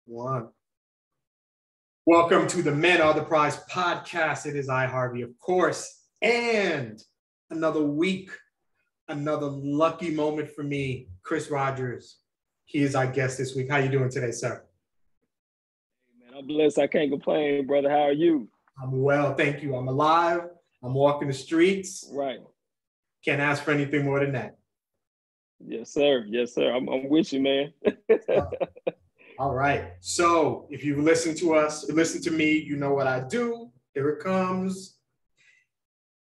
One. Welcome to the Men Are the Prize podcast. It is I, Harvey, of course, and another week, another lucky moment for me, Chris Rogers. He is our guest this week. How you doing today, sir? Hey, man, I'm blessed. I can't complain, brother. How are you? I'm well, thank you. I'm alive. I'm walking the streets. Right. Can't ask for anything more than that. Yes, sir. Yes, sir. I'm with you, man. All right. So if you listen to me, you know what I do. Here it comes.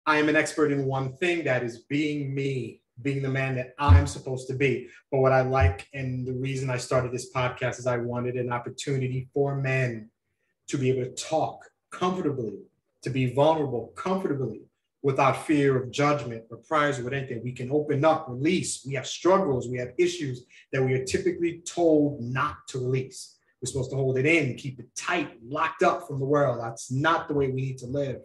I am an expert in one thing, that is being me, being the man that I'm supposed to be. But what I like, and the reason I started this podcast, is I wanted an opportunity for men to be able to talk comfortably, to be vulnerable comfortably, without fear of judgment or priors or anything. We can open up, release. We have struggles, we have issues that we are typically told not to release. We're supposed to hold it in, keep it tight, locked up from the world. That's not the way we need to live.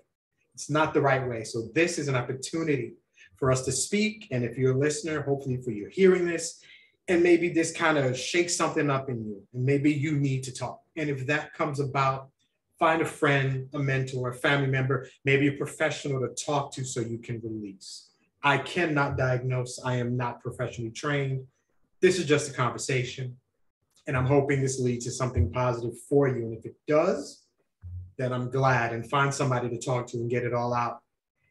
It's not the right way. So this is an opportunity for us to speak. And if you're a listener, hopefully for you hearing this, and maybe this kind of shakes something up in you, and maybe you need to talk. And if that comes about, find a friend, a mentor, a family member, maybe a professional to talk to so you can release. I cannot diagnose. I am not professionally trained. This is just a conversation. And I'm hoping this leads to something positive for you. And if it does, then I'm glad, and find somebody to talk to and get it all out.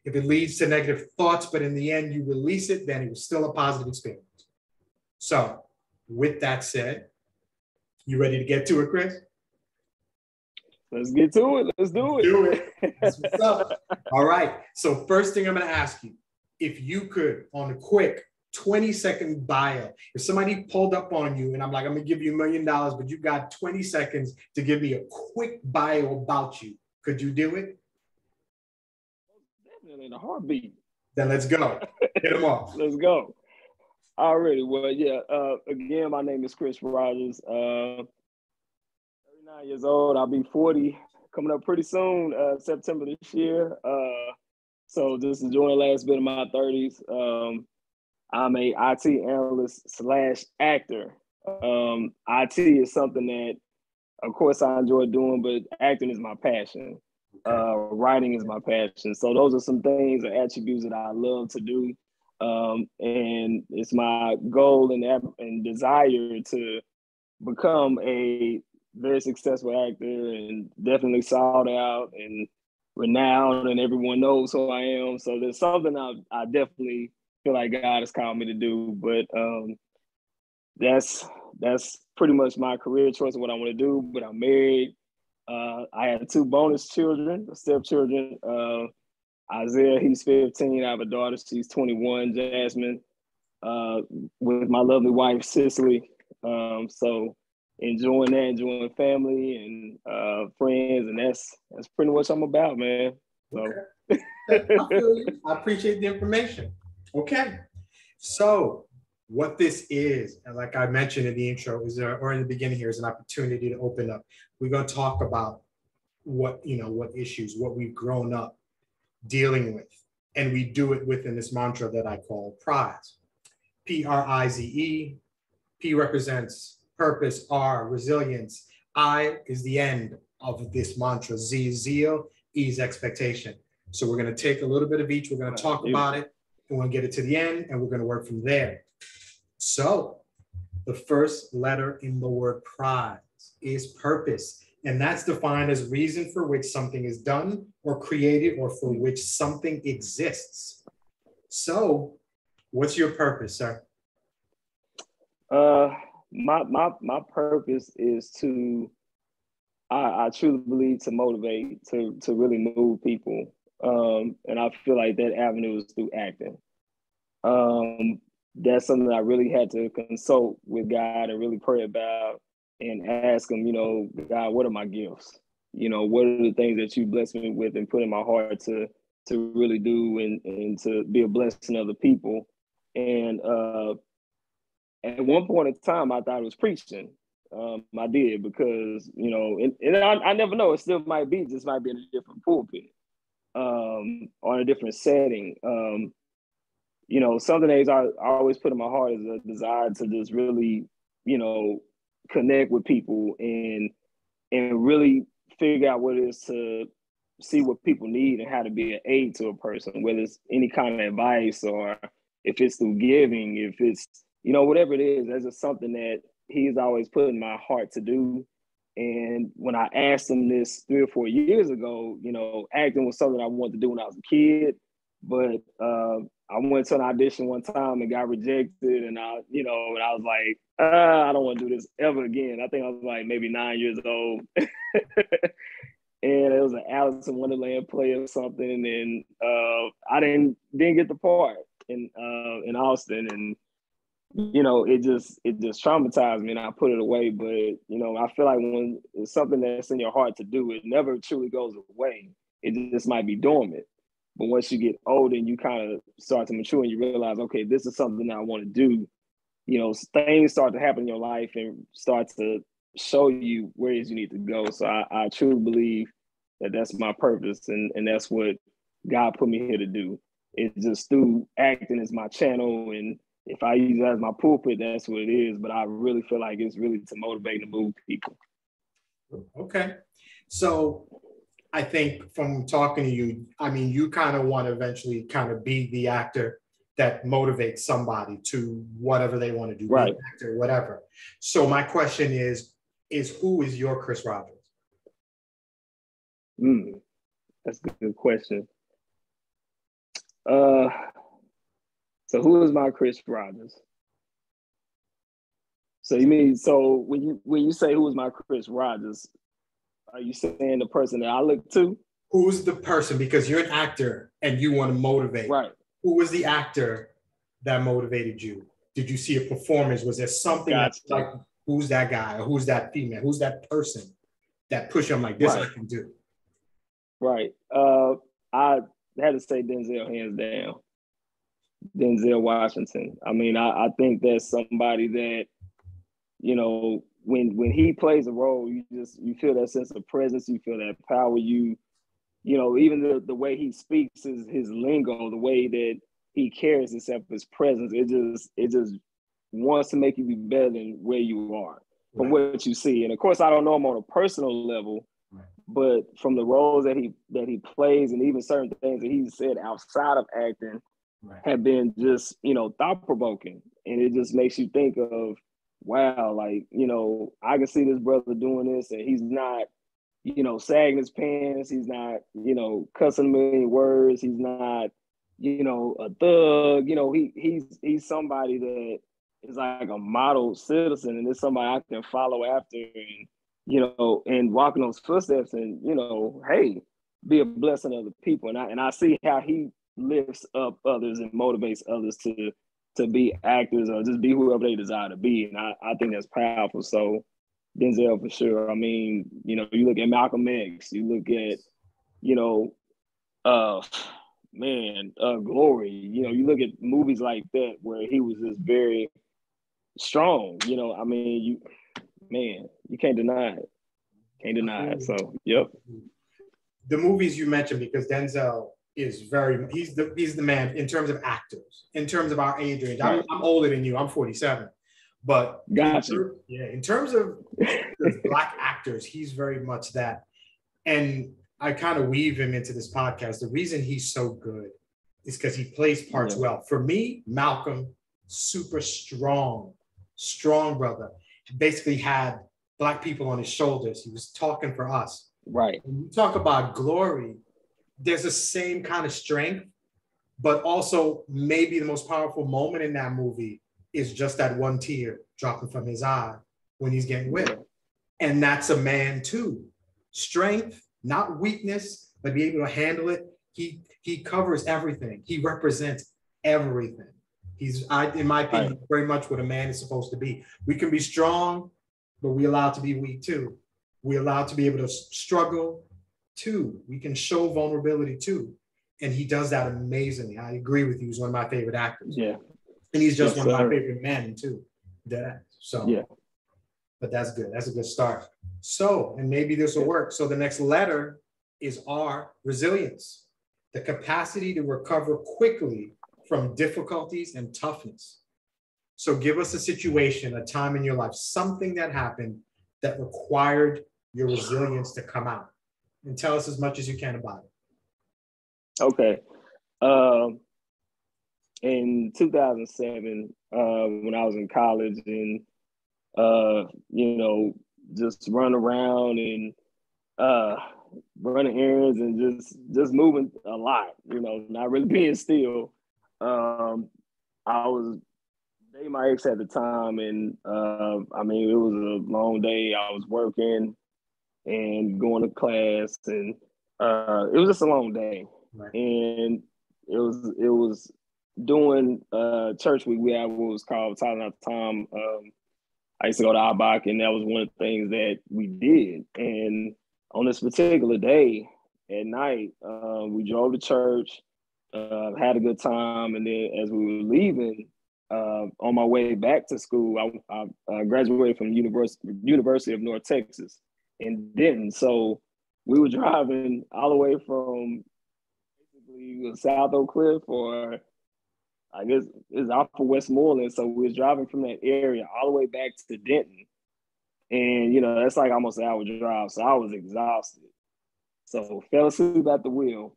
If it leads to negative thoughts, but in the end you release it, then it was still a positive experience. So with that said, you ready to get to it, Chris? Let's get to it. Let's do it. Do it. That's what's up. All right. So first thing I'm going to ask you, if you could, on a quick 20-second bio, if somebody pulled up on you and I'm like, I'm going to give you $1 million, but you got 20 seconds to give me a quick bio about you, could you do it? Definitely in a heartbeat. Then let's go. Hit them off. Let's go. Already. Well, yeah. Again, my name is Chris Rogers. 39 years old. I'll be 40 coming up pretty soon, September this year. So just enjoying the last bit of my 30s. I'm a IT analyst / actor. IT is something that, of course, I enjoy doing, but acting is my passion. Writing is my passion. So those are some things or attributes that I love to do. And it's my goal and desire to become a very successful actor, and definitely sought out and renowned, and everyone knows who I am. So there's something I definitely feel like God has called me to do. But that's pretty much my career choice of what I want to do. But I'm married. I have 2 bonus children, stepchildren. Isaiah, he's 15. I have a daughter, she's 21, Jasmine, with my lovely wife, Cicely. So enjoying family and friends, and that's pretty much what I'm about, man. So. Okay. I feel you. I appreciate the information. Okay. So what this is, and like I mentioned in the intro, or in the beginning here, is an opportunity to open up. We're going to talk about what issues, what we've grown up dealing with. And we do it within this mantra that I call P.R.I.Z.E. P-R-I-Z-E. P represents purpose, R, resilience. I is the end of this mantra. Z is zeal, E is expectation. So we're going to take a little bit of each. We're going to talk about it, and we'll get it to the end, and we're going to work from there. So the first letter in the word prize is purpose. And that's defined as reason for which something is done or created, or for which something exists. So what's your purpose, sir? My purpose is to, I truly believe, to motivate, to really move people. And I feel like that avenue is through acting. That's something I really had to consult with God and really pray about, and ask him, God, what are my gifts? What are the things that you blessed me with and put in my heart to really do and to be a blessing to other people. And at one point in time, I thought it was preaching. I did, because, and I never know, it still might be, just might be in a different pulpit, or in a different setting. Something that I always put in my heart is a desire to just really, connect with people and really figure out what it is to see what people need and how to be an aid to a person, whether it's any kind of advice or if it's through giving, if it's, whatever it is, that's just something that he's always put in my heart to do. And when I asked him this 3 or 4 years ago, acting was something I wanted to do when I was a kid, but I went to an audition one time and got rejected, and I was like, I don't want to do this ever again. I think I was like maybe 9 years old. And it was an Alice in Wonderland play or something, and I didn't get the part in Austin, and it just traumatized me, and I put it away. But I feel like when it's something that's in your heart to do, it never truly goes away. It just might be dormant. But once you get older and you kind of start to mature and you realize, okay, this is something that I want to do, things start to happen in your life and start to show you where it is you need to go. So I truly believe that that's my purpose, and that's what God put me here to do. It's just through acting is my channel, and if I use it as my pulpit, that's what it is. But I really feel like it's really to motivate and move people. Okay. So I think from talking to you, I mean, you kind of want to eventually kind of be the actor that motivates somebody to whatever they want to do, right? Be an actor, whatever. So my question is who is your Chris Rogers? That's a good question. So who is my Chris Rogers? So you mean, so when you say who is my Chris Rogers, are you saying the person that I look to? Who's the person? Because you're an actor and you want to motivate. Right. Who was the actor that motivated you? Did you see a performance? Was there something Gotcha. that's like, who's that guy? Or who's that female? Who's that person that pushed you? I'm like, this I can do. Right. I had to say Denzel, hands down. Denzel Washington. I mean, I think that's somebody that, when he plays a role, you feel that sense of presence, you feel that power, even the way he speaks, his lingo, the way that he carries himself, his presence, it just wants to make you be better than where you are from what you see. And of course, I don't know him on a personal level, but from the roles that he plays and even certain things that he said outside of acting have been just, thought-provoking. And it just makes you think of, wow, like, I can see this brother doing this and he's not, sagging his pants. He's not, cussing a million words. He's not, a thug. He's somebody that is like a model citizen, and it's somebody I can follow after, and walk in those footsteps, and hey, be a blessing to other people. And I see how he lifts up others and motivates others to be actors or just be whoever they desire to be. And I think that's powerful. So Denzel for sure. I mean, you look at Malcolm X, you look at, Glory, you look at movies like that where he was just very strong, I mean, you can't deny it. Can't deny it. So, yep. The movies you mentioned, because Denzel is he's the man in terms of actors, in terms of our age range. I'm older than you. I'm 47. But gotcha. In terms of the Black actors, he's very much that. And I kind of weave him into this podcast. The reason he's so good is because he plays parts well. For me, Malcolm, super strong brother. Basically had Black people on his shoulders. He was talking for us. Right. When you talk about Glory, there's the same kind of strength, but also maybe the most powerful moment in that movie is just that one tear dropping from his eye when he's getting whipped. And that's a man too. Strength, not weakness, but be able to handle it. He covers everything. He represents everything. He's, in my opinion, very much what a man is supposed to be. We can be strong, but we're allowed to be weak too. We're allowed to be able to struggle too. We can show vulnerability too. And he does that amazingly. I agree with you. He's one of my favorite actors. Yeah. And he's just one of my favorite men too. But that's good. That's a good start. So, and maybe this will work. So the next letter is R, resilience. The capacity to recover quickly from difficulties and toughness. So give us a situation, a time in your life, something that happened that required your resilience to come out, and tell us as much as you can about it. Okay. In 2007, when I was in college and, just run around and running errands and just moving a lot, not really being still. I was dating my ex at the time, and it was a long day. I was working and going to class, and it was just a long day. Right. And it was doing church week. We had what was called Tyler at the time. I used to go to Abach, and that was one of the things that we did. And on this particular day at night, we drove to church, had a good time, and then as we were leaving, on my way back to school, I graduated from University of North Texas in Denton. So we were driving all the way from basically South Oak Cliff, or I guess it's off of Westmoreland. So we was driving from that area all the way back to Denton. And, that's like almost an hour drive. So I was exhausted. So fell asleep at the wheel,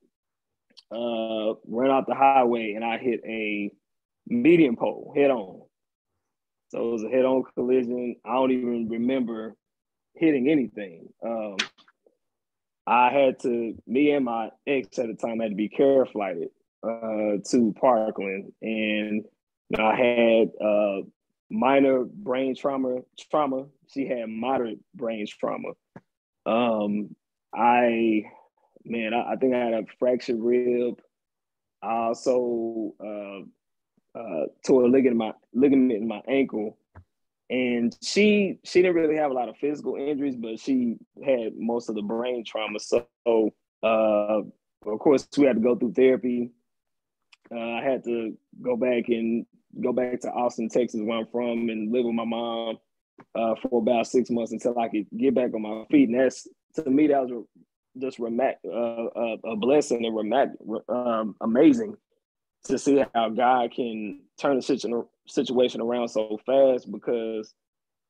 ran out the highway, and I hit a median pole head on. So it was a head on collision. I don't even remember hitting anything. Me and my ex at the time had to be care flighted to Parkland. And I had minor brain trauma. She had moderate brain trauma. I think I had a fractured rib. I also tore a ligament in my ankle. And she didn't really have a lot of physical injuries, but she had most of the brain trauma. So, of course, we had to go through therapy. I had to go back to Austin, Texas, where I'm from, and live with my mom for about 6 months until I could get back on my feet. And to me, that was just a blessing and amazing to see how God can turn the situation around so fast, because,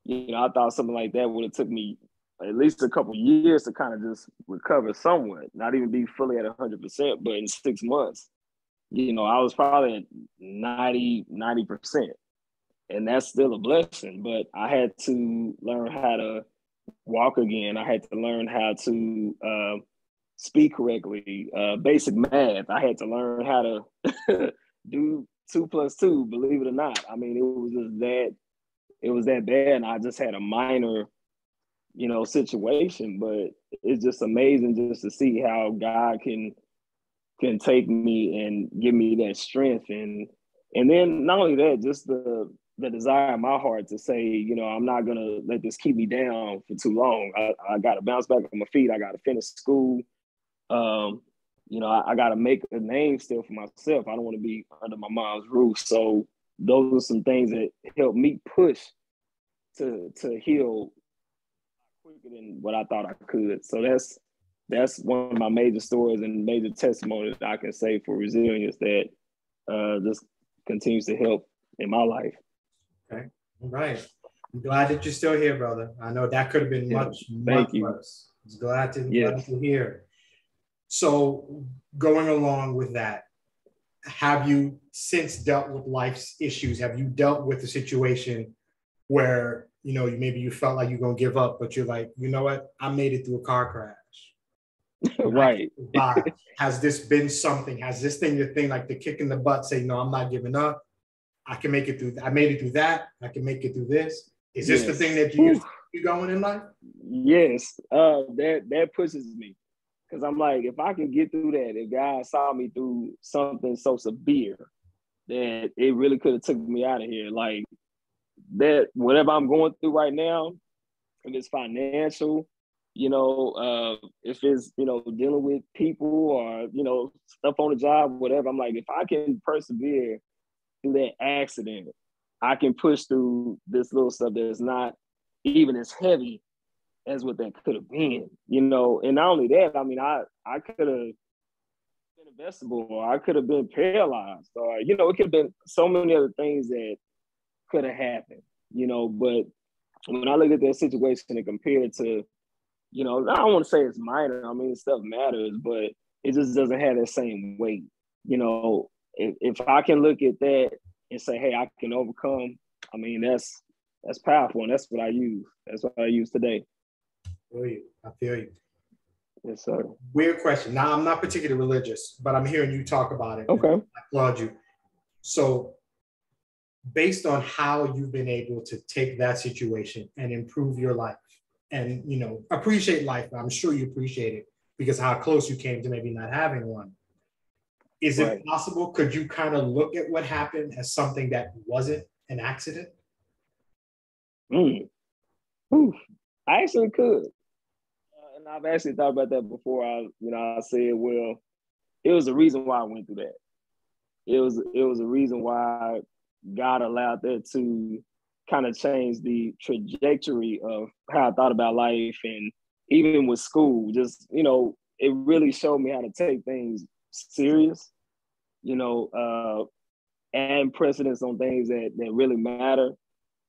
I thought something like that would have took me at least a couple years to kind of just recover somewhat, not even be fully at 100%, but in 6 months, I was probably at 90%. And that's still a blessing, but I had to learn how to walk again. I had to learn how to speak correctly, basic math. I had to learn how to do 2 plus 2, believe it or not. I mean, it was that bad. And I just had a minor, situation, but it's just amazing just to see how God can take me and give me that strength. And then not only that, just the desire in my heart to say, I'm not going to let this keep me down for too long. I got to bounce back on my feet. I got to finish school. I got to make a name still for myself. I don't want to be under my mom's roof. So those are some things that helped me push to heal quicker than what I thought I could. So that's one of my major stories and major testimonies that I can say for resilience that just continues to help in my life. Okay. All right. I'm glad that you're still here, brother. I know that could have been much worse. I'm glad to hear. So going along with that, have you since dealt with life's issues? Have you dealt with a situation where, maybe you felt like you're going to give up, but you're like, you know what? I made it through a car crash. Right. Has this been something? Has this thing your thing, like the kick in the butt, say, no, I'm not giving up. I can make it through. I made it through that. I can make it through this. Is this the thing that you used to keep going in life? Yes. That pushes me. Because I'm like, if I can get through that, if God saw me through something so severe that it really could have took me out of here, like that, whatever I'm going through right now, if it's financial, if it's, dealing with people or, stuff on the job, whatever, I'm like, if I can persevere through that accident, I can push through this little stuff that's not even as heavy as what that could have been, and not only that, I mean, I could have been investable, or I could have been paralyzed, or, it could have been so many other things that could have happened, but when I look at that situation and compare it to, I don't want to say it's minor. I mean, stuff matters, but it just doesn't have that same weight. If I can look at that and say, hey, I can overcome, I mean, that's powerful. And that's what I use. That's what I use today. I feel you. Yes, sir. Weird question. Now, I'm not particularly religious, but I'm hearing you talk about it. Okay. I applaud you. So, based on how you've been able to take that situation and improve your life and, appreciate life, I'm sure you appreciate it because how close you came to maybe not having one. Is it possible? Could you kind of look at what happened as something that wasn't an accident? I actually could. And I've actually thought about that before. I said, well, it was the reason why I went through that. It was a reason why God allowed that to kind of change the trajectory of how I thought about life. And even with school, just, it really showed me how to take things serious, add precedence on things that really matter.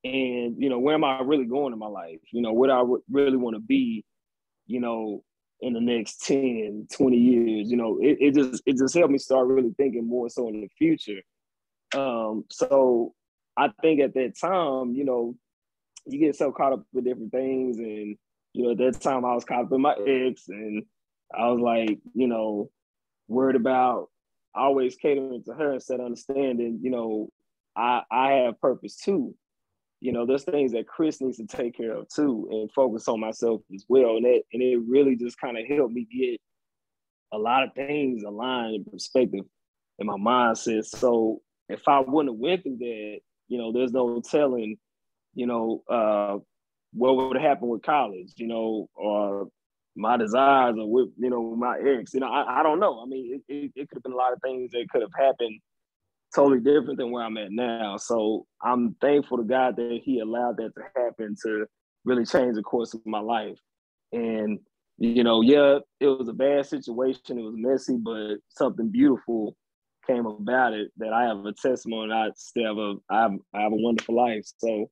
And, where am I really going in my life? What do I really want to be, in the next 10, 20 years? It just helped me start really thinking more so in the future. So I think at that time, you get so caught up with different things. And, at that time I was caught up with my ex and I was like, worried about always catering to her instead of understanding, I have purpose too. There's things that Chris needs to take care of too and focus on myself as well. And it really just kind of helped me get a lot of things aligned in perspective in my mindset. So if I wouldn't have went through that, there's no telling, what would have happened with college, or my desires or with, my ex, I don't know. I mean, it could have been a lot of things that could have happened totally different than where I'm at now. So I'm thankful to God that he allowed that to happen to really change the course of my life. And, it was a bad situation. It was messy, but something beautiful came about it that I have a testimony. I have a wonderful life. So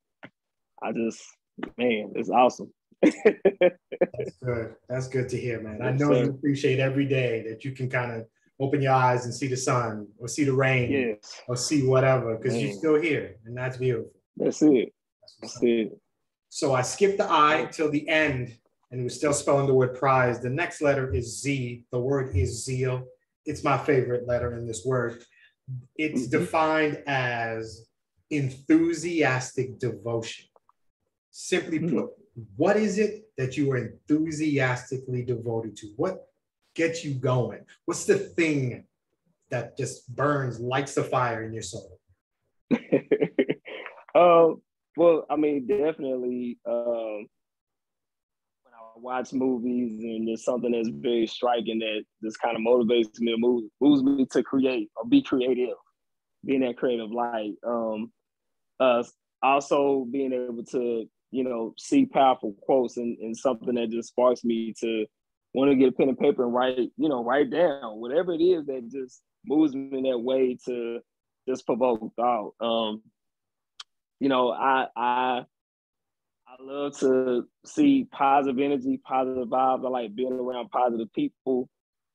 it's awesome. That's good. That's good to hear, man. Yes, I know you appreciate every day that you can kind of open your eyes and see the sun or see the rain or see whatever, because you're still here, and that's beautiful. That's it. That's it. So I skipped the I till the end, and we're still spelling the word prize. The next letter is Z. The word is zeal. It's my favorite letter in this word. It's defined as enthusiastic devotion. Simply put, what is it that you are enthusiastically devoted to? What gets you going? What's the thing that just burns, lights the fire in your soul? Well, I mean, definitely when I watch movies and there's something that's very striking that just kind of motivates me to moves me to create or be creative, being that creative light. Also being able to, see powerful quotes and something that just sparks me to want to get a pen and paper and write down whatever it is that just moves me in that way to just provoke thought. I love to see positive energy, positive vibes. I like being around positive people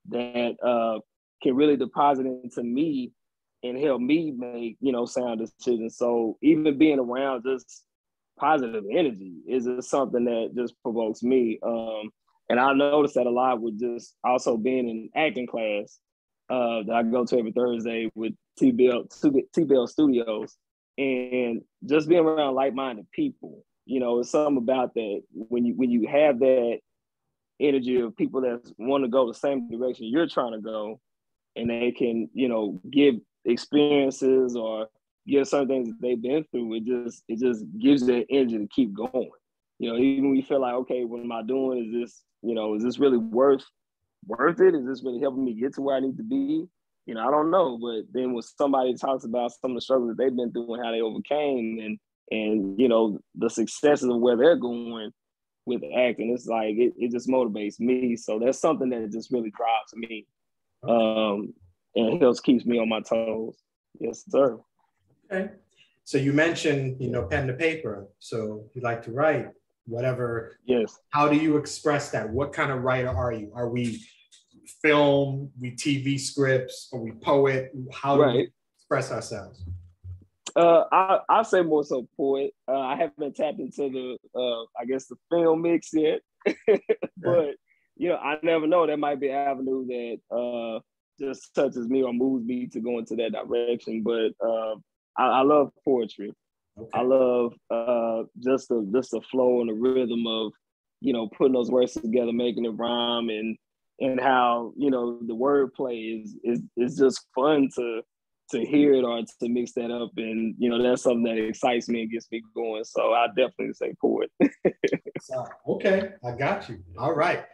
that can really deposit into me and help me make, sound decisions. So even being around just positive energy is just something that just provokes me. And I noticed that a lot with just also being in acting class that I go to every Thursday with T-Bell Studios, and just being around like-minded people. It's something about that when you have that energy of people that want to go the same direction you're trying to go, and they can, give experiences or give certain things that they've been through. It just gives that energy to keep going. Even when you feel like, okay, what am I doing? Is this really worth it? Is this really helping me get to where I need to be? I don't know. But then when somebody talks about some of the struggles that they've been through and how they overcame and the successes of where they're going with acting, it's like it just motivates me. So that's something that just really drives me. And helps keeps me on my toes. Yes, sir. Okay. So you mentioned, pen to paper. So you like to write, whatever. Yes. How do you express that? What kind of writer are you? Are we film, we TV scripts, are we poet? How do we express ourselves? I say more so poet. I haven't tapped into the I guess the film mix yet, but I never know. That might be an avenue that just touches me or moves me to go into that direction. But I love poetry. Okay. I love just the flow and the rhythm of putting those words together, making it rhyme, and how the wordplay is just fun to hear it or to mix that up, and that's something that excites me and gets me going. So I definitely say poet. Okay, I got you. All right.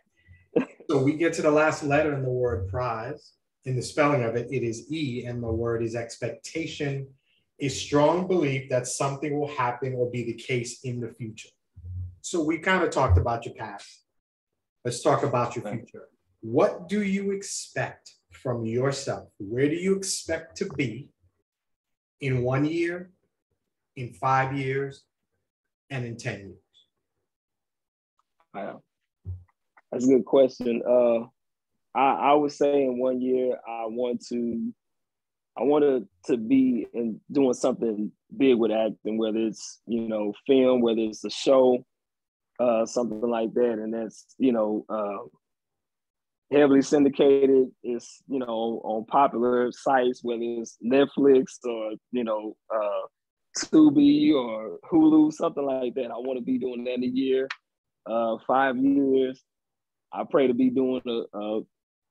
So we get to the last letter in the word prize. In the spelling of it, it is E, and the word is expectation, a strong belief that something will happen or be the case in the future. So we kind of talked about your past. Let's talk about your future. What do you expect from yourself? Where do you expect to be in 1 year, in 5 years, and in 10 years? Wow. That's a good question. I would say in 1 year, I wanted to be in doing something big with acting, whether it's, film, whether it's a show, something like that. And that's, heavily syndicated. It's, on popular sites, whether it's Netflix or, Tubi or Hulu, something like that. I want to be doing that in a year. 5 years, I pray to be doing a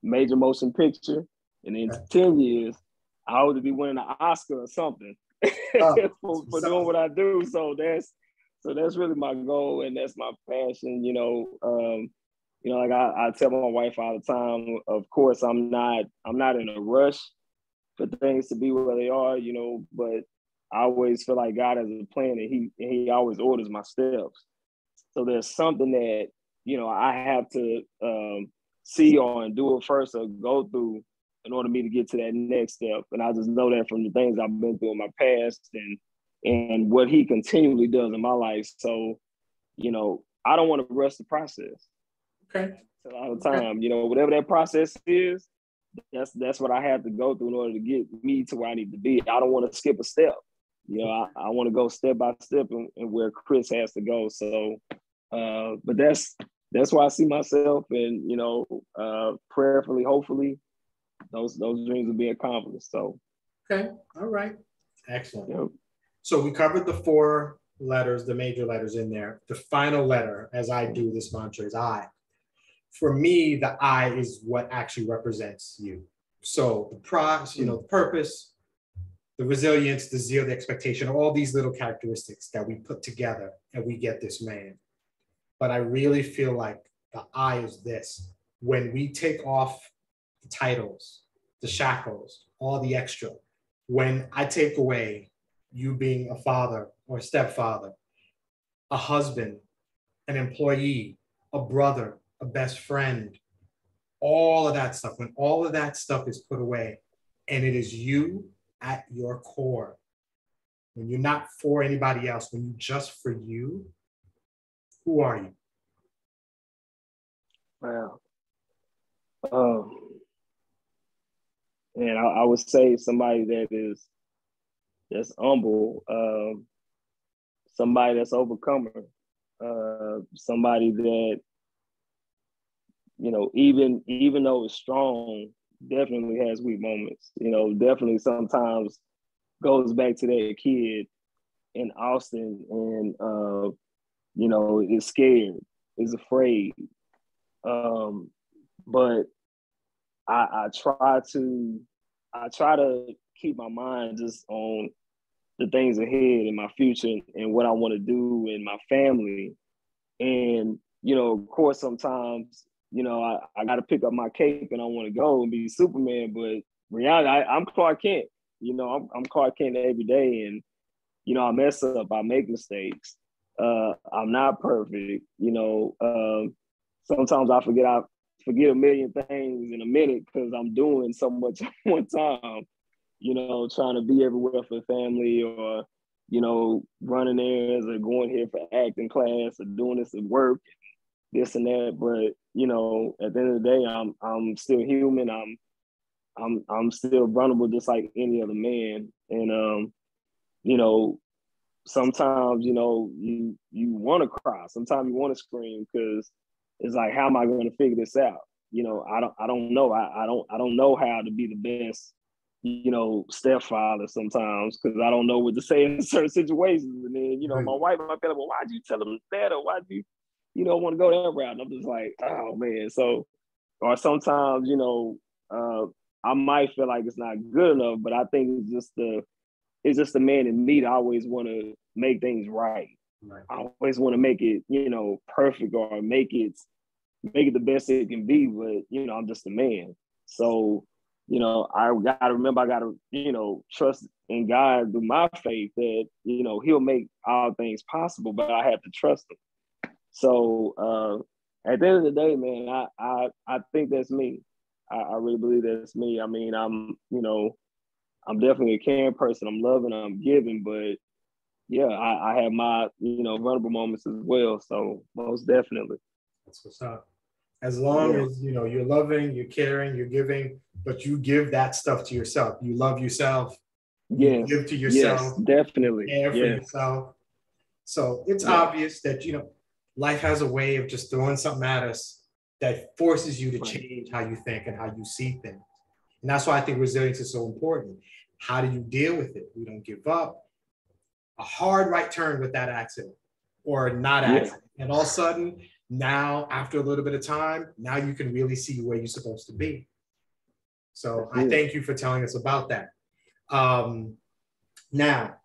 major motion picture. And in 10 years, I hope to be winning an Oscar or something for doing what I do. So that's really my goal, and that's my passion. Like I tell my wife all the time, of course, I'm not in a rush for things to be where they are, but I always feel like God has a plan, and he always orders my steps. So there's something that, I have to see or do it first or go through in order for me to get to that next step. And I just know that from the things I've been through in my past and what he continually does in my life. So, I don't want to rush the process. Okay. A lot of time, whatever that process is, that's what I have to go through in order to get me to where I need to be. I don't want to skip a step. I want to go step by step and where Chris has to go. So, but that's why I see myself, and prayerfully, hopefully, those dreams will be accomplished. So, okay, all right, excellent. Yep. So we covered the 4 letters, the major letters in there. The final letter, as I do this mantra, is I. For me, the I is what actually represents you. So the prize, the purpose, the resilience, the zeal, the expectation, all these little characteristics that we put together, and we get this man. But I really feel like the I is this. When we take off the titles, the shackles, all the extra, when I take away you being a father or a stepfather, a husband, an employee, a brother, a best friend, all of that stuff, when all of that stuff is put away and it is you at your core, when you're not for anybody else, when you're just for you, who are you? Wow. And I would say somebody that's humble, somebody that's overcomer, somebody that, even though it's strong, definitely has weak moments. Definitely sometimes goes back to that kid in Austin and is scared, is afraid. But I try to keep my mind just on the things ahead in my future and what I want to do in my family. And, of course, sometimes, I got to pick up my cape and I want to go and be Superman. But reality, I'm Clark Kent. I'm Clark Kent every day. And, I mess up, I make mistakes. I'm not perfect. Sometimes I forget a million things in a minute because I'm doing so much at one time, trying to be everywhere for the family or, running errands or going here for acting class or doing this at work, this and that. But, at the end of the day, I'm still human. I'm still vulnerable just like any other man. And you know, sometimes, you want to cry. Sometimes you want to scream because it's like, how am I going to figure this out? I don't know. I don't know how to be the best, stepfather sometimes because I don't know what to say in certain situations. And then, my wife might be like, well, why'd you tell him that? Or why'd you, want to go that route? And I'm just like, oh man. So, or sometimes, I might feel like it's not good enough, but I think it's just the man in me to always want to make things right. I always want to make it, perfect or make it the best it can be. But, I'm just a man. So, I got to remember, I got to, trust in God through my faith that, he'll make all things possible, but I have to trust him. So at the end of the day, man, I think that's me. I really believe that's me. I mean, I'm definitely a caring person. I'm loving, I'm giving, but yeah, I have my, vulnerable moments as well. So most definitely. That's what's up. As long as, you're loving, you're caring, you're giving, but you give that stuff to yourself. You love yourself. You give to yourself. Yes, definitely. You care for yourself. So it's obvious that, life has a way of just throwing something at us that forces you to change how you think and how you see things. And that's why I think resilience is so important. How do you deal with it? We don't give up. A hard right turn with that accident or not accident. And all of a sudden, now, after a little bit of time, now you can really see where you're supposed to be. So I thank you for telling us about that. Now,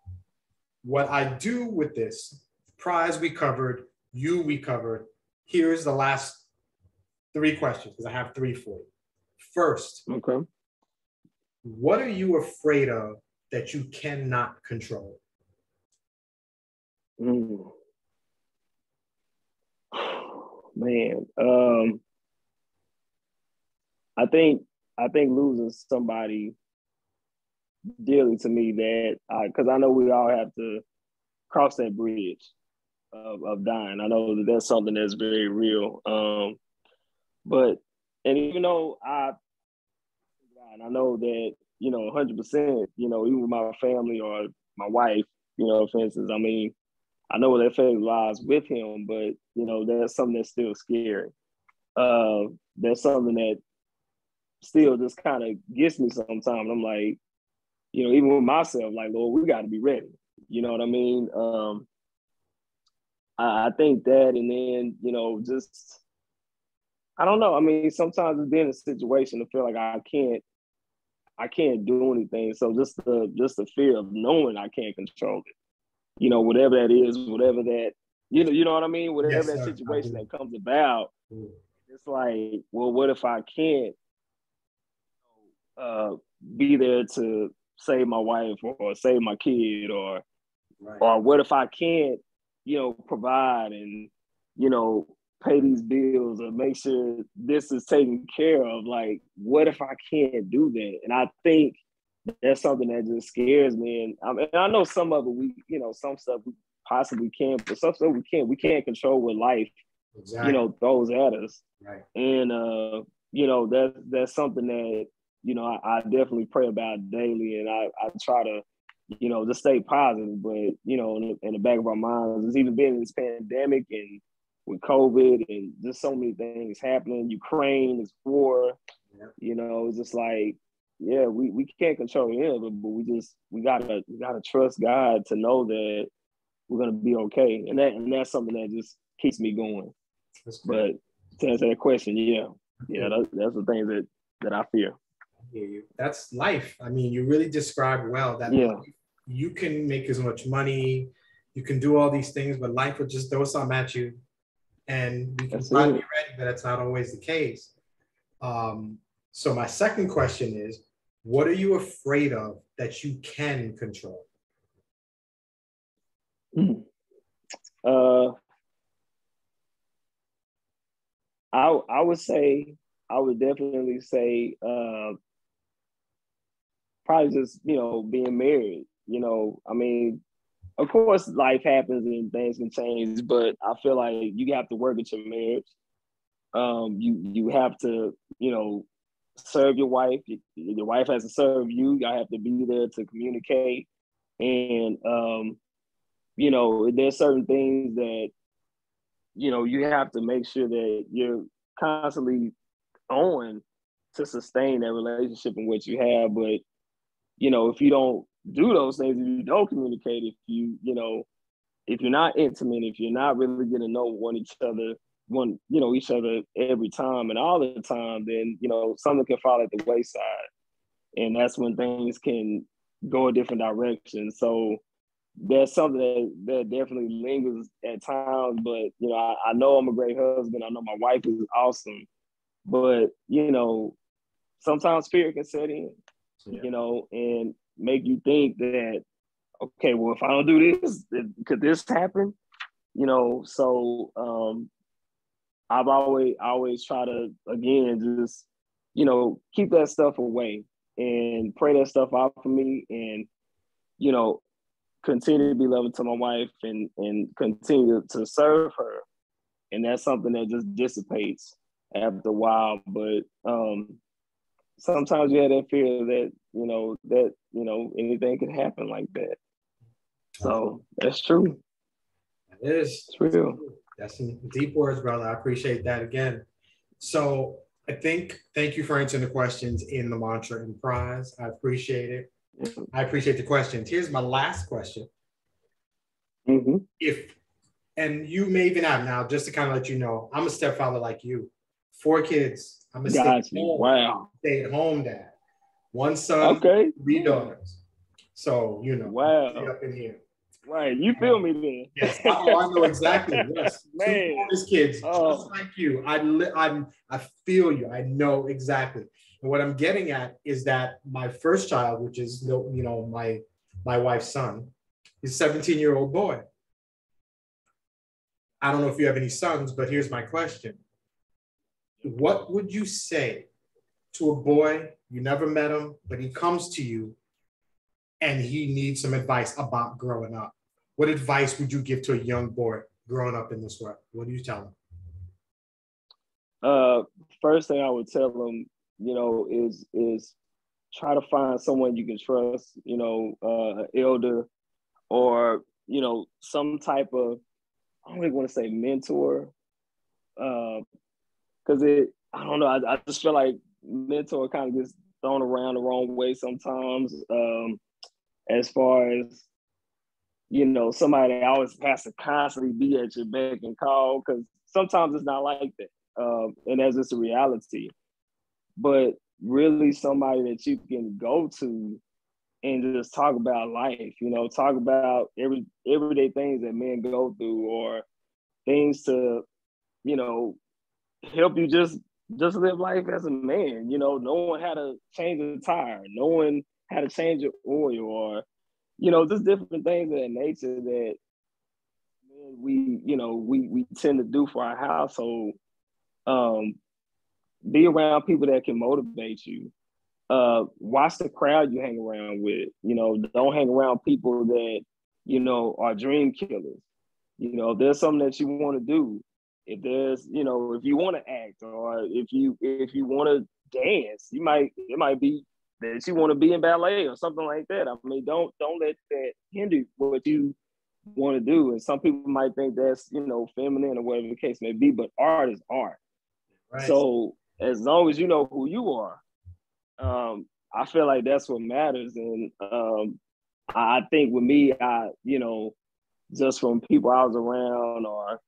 what I do with this, P.R.I.Z.E we covered, we covered. Here's the last 3 questions, because I have 3 for you. First, what are you afraid of that you cannot control? Man, I think losing somebody dearly to me that because I know we all have to cross that bridge of dying. I know that that's something that's very real. But and even though I know that 100%, even with my family or my wife, for instance, I mean, I know that faith lies with him, but that's something that's still scary. That's something that still just kind of gets me sometimes. I'm like, even with myself, like, Lord, we got to be ready. You know what I mean? I think that, and then just I don't know. I mean, sometimes it's been a situation to feel like I can't do anything. So just the fear of knowing I can't control it. Whatever that is, whatever that you know what I mean. Whatever that situation that comes about, it's like, well, what if I can't be there to save my wife or save my kid or what if I can't, provide and, pay these bills or make sure this is taken care of? Like, what if I can't do that? And I think that's something that just scares me. And I know some of it, some stuff we possibly can, but some stuff we can't. We can't control what life, throws at us. Right. And, that's something that, I definitely pray about daily. And I try to, just stay positive. But, in the back of our minds, it's even been this pandemic and with COVID and just so many things happening. Ukraine is war. It's just like, we can't control any of it, but we gotta trust God to know that we're gonna be okay. And that's something that just keeps me going. But to answer that question, that's the thing that I fear. I hear you. That's life. I mean, you really described well that life, you can make as much money, you can do all these things, but life will just throw something at you. And we can try to be ready, but that's not always the case. So my second question is, what are you afraid of that you can control? I would definitely say probably just being married. I mean, of course, life happens and things can change, but I feel like you have to work at your marriage. You have to, serve your wife. Your wife has to serve you. I have to be there to communicate. And there's certain things that, you have to make sure that you're constantly on to sustain that relationship and what you have. But, if you don't do those things, if you don't communicate, if you're not intimate, if you're not really getting to know each other every time and all the time, then, something can fall at the wayside. And that's when things can go a different direction. So there's something that definitely lingers at times, but, I know I'm a great husband. I know my wife is awesome, but, sometimes fear can set in, and make you think that, okay, well, if I don't do this, could this happen? So I've always try to, again, just, keep that stuff away and pray that stuff out for me, and, continue to be loving to my wife and continue to serve her. And that's something that just dissipates after a while. But sometimes you have that fear that, anything can happen like that. So that's true. It is. It's real. That's some deep words, brother. I appreciate that again. So thank you for answering the questions in the mantra and prize. I appreciate it. I appreciate the questions. Here's my last question. Mm-hmm. And you may even have now, just to kind of let you know, I'm a stepfather like you. 4 kids. I'm a stay-at-home dad. 1 son, 3 daughters. So, wow. Up in here. Right, you feel me there. Yes, I know exactly. Yes, man. 2 bonus kids, just like you. I feel you. I know exactly. And what I'm getting at is that my first child, which is my wife's son, is a 17-year-old boy. I don't know if you have any sons, but here's my question: what would you say to a boy, you never met him, but he comes to you and he needs some advice about growing up? What advice would you give to a young boy growing up in this world? What do you tell him? First thing I would tell him, is try to find someone you can trust, an elder, or, some type of, I don't really want to say mentor, because I don't know, I just feel like mentor kind of gets thrown around the wrong way sometimes, as far as, somebody that always has to constantly be at your beck and call, because sometimes it's not like that, and that's just a reality. But really somebody that you can go to and just talk about life, talk about everyday things that men go through, or things to, help you just live life as a man, knowing how to change a tire, knowing how to change your oil, or, just different things of that nature that we tend to do for our household. Be around people that can motivate you. Watch the crowd you hang around with. Don't hang around people that, are dream killers. If there's something that you want to do, if there's, if you want to act, or if you want to dance, it might be that you want to be in ballet or something like that. I mean, don't let that hinder what you want to do. And some people might think that's, feminine or whatever the case may be, but art is art. Right. So as long as you know who you are, I feel like that's what matters. And I think with me, just from people I was around, or,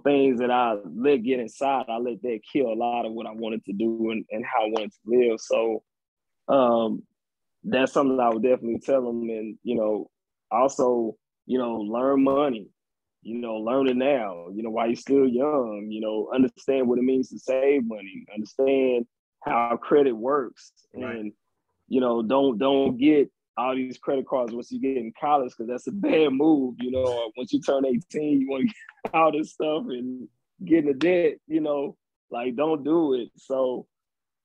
things that I let get inside, I let that kill a lot of what I wanted to do and how I wanted to live. So that's something I would definitely tell them. And, also, learn money, learn it now, while you're still young, understand what it means to save money, understand how credit works. Right. And, don't get all these credit cards once you get in college, because that's a bad move. Once you turn 18, you want to get all this stuff and get into debt, like, don't do it. So,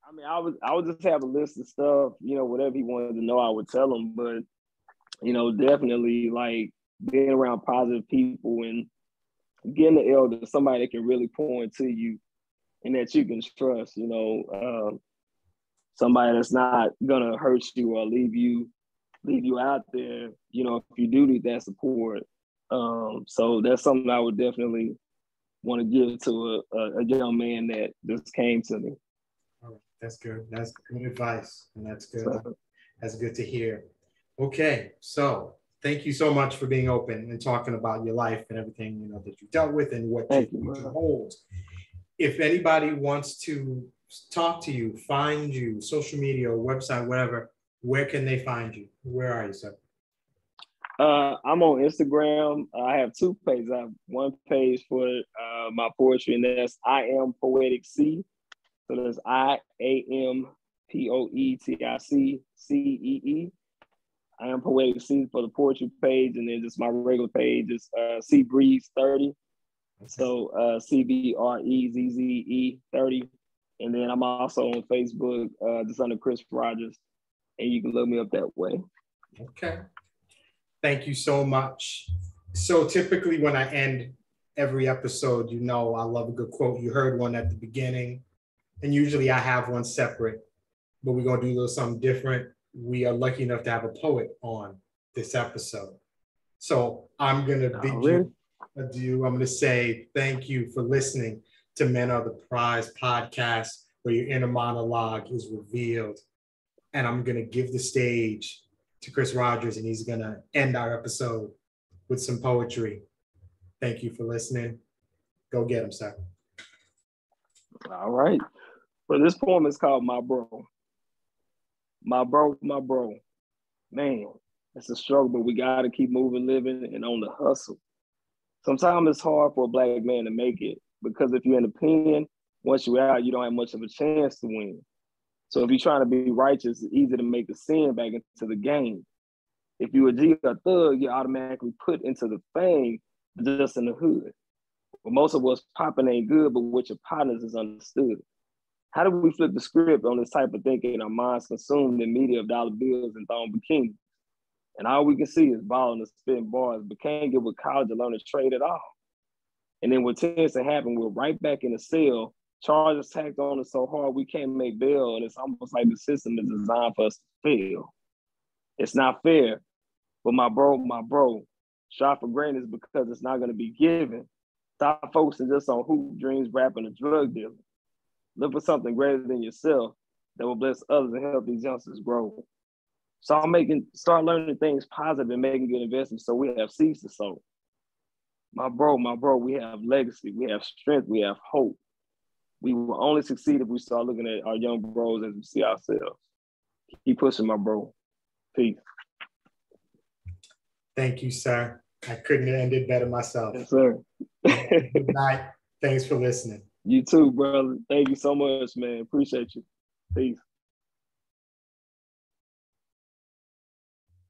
I mean, I would just have a list of stuff, whatever he wanted to know, I would tell him. But, definitely, like, being around positive people and getting an elder, somebody that can really point to you and that you can trust, somebody that's not gonna hurt you or leave you out there, if you do need that support. So that's something I would definitely want to give to a young man that just came to me. Oh, that's good. That's good advice, and that's good. That's good to hear. Okay, so thank you so much for being open and talking about your life and everything that you dealt with and what you hold. If anybody wants to talk to you, find you, social media, website, whatever, where can they find you? Where are you, sir? I'm on Instagram. I have 2 pages. I have one page for my poetry, and that's I Am Poetic C. So that's IAMPOETICCEE. I Am Poetic C for the poetry page, and then just my regular page is C.P.R.I.Z.E 30. So C.P.R.I.Z.E 30. And then I'm also on Facebook, just under Chris Rogers, and you can look me up that way. Okay. Thank you so much. So typically when I end every episode, I love a good quote. You heard one at the beginning, and usually I have one separate, but we're going to do a little something different. We are lucky enough to have a poet on this episode. So I'm going to bid you adieu. I'm going to say thank you for listening to Men Are the Prize podcast, where your inner monologue is revealed. And I'm going to give the stage to Chris Rogers, and he's going to end our episode with some poetry. Thank you for listening. Go get him, sir. All right. Well, this poem is called My Bro. My bro. Man, it's a struggle, but we got to keep moving, living, and on the hustle. Sometimes it's hard for a Black man to make it, because if you're in the pen, once you're out, you don't have much of a chance to win. So if you're trying to be righteous, it's easy to make the sin back into the game. If you're a G or thug, you're automatically put into the fame just in the hood. But most of us popping ain't good, but with your partners is understood. How do we flip the script on this type of thinking? Our minds consumed in media of dollar bills and thong bikinis. And all we can see is balling and spitting bars, but can't get with college or learn a trade at all. And then what tends to happen, we're right back in the cell, charges tacked on us so hard we can't make bail, and it's almost like the system is designed for us to fail. It's not fair, but my bro, strive for greatness because it's not going to be given. Stop focusing just on hoop dreams, rapping, and drug dealing. Look for something greater than yourself that will bless others and help these youngsters grow. Start learning things positive and making good investments so we have seeds to sow. My bro, we have legacy, we have strength, we have hope. We will only succeed if we start looking at our young bros as we see ourselves. Keep pushing, my bro. Peace. Thank you, sir. I couldn't have ended better myself. Yes, sir. Good night. Thanks for listening. You too, brother. Thank you so much, man. Appreciate you. Peace.